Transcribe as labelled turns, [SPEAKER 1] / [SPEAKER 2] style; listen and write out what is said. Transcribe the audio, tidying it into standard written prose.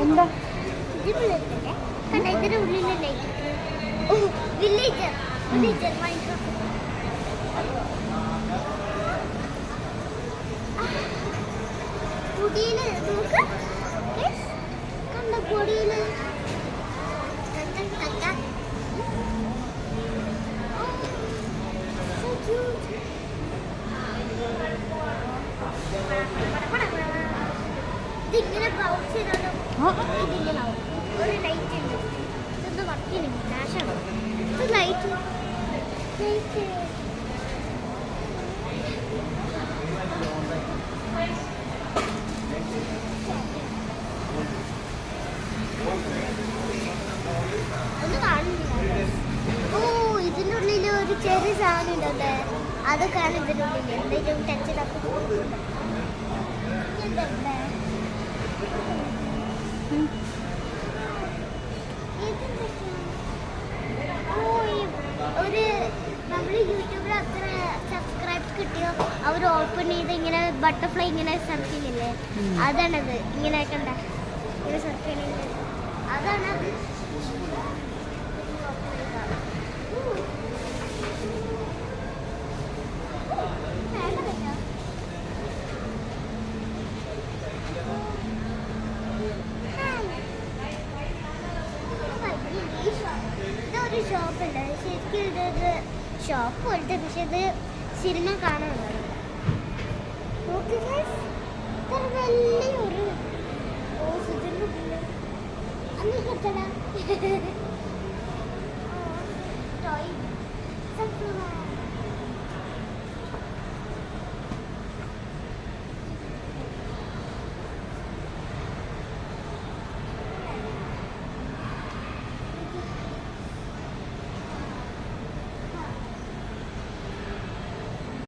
[SPEAKER 1] എന്താ
[SPEAKER 2] ഇതിന്റെ ഉള്ളിലല്ലേ villager villager പൊടിയില് നോക്ക് കണ്ട പൊടിയില് ഇതിങ്ങനെ ബ്രൗസ് ചെയ്താലും ഇതിങ്ങനെ ആവും. ഒരു ലൈറ്റ് ഉണ്ട്, ഇതൊന്ന് വർക്ക് ചെയ്യുന്നു, ഫ്ലാഷാണ് ഇത് ലൈറ്റ് ലൈറ്റ് ഒന്ന് കാണുന്നില്ല. ഓ ഇതിൻ്റെ ഉള്ളിൽ ഒരു ചെറിയ സാധനം ഉണ്ടല്ലേ, അതൊക്കെയാണ് ഇതിൻ്റെ ഉള്ളിൽ. എന്തെങ്കിലും ടച്ച് ചെയ്താൽ ഒരു നമ്മൾ യൂട്യൂബിൽ അത്ര സബ്സ്ക്രൈബ്സ് കിട്ടിയോ അവർ ഓപ്പൺ ചെയ്ത് ഇങ്ങനെ ബട്ടർഫ്ലൈ ഇങ്ങനെ സർക്കിളില്ലേ, അതാണത്. ഇങ്ങനെ കണ്ട ഇങ്ങനെ സർക്കിളില്ലേ, അതാണ്. ഇതൊരു ഷോപ്പുണ്ട്, ശരിക്കും ഇതൊരു ഷോപ്പ് പോലത്തെ, പക്ഷെ ഇത് സിനിമ കാണാനുള്ളത്. നോക്ക് ഗൈസ്, ഇത്ര വലിയൊരു ഓക്സിജൻ അന്ന് കിട്ടണ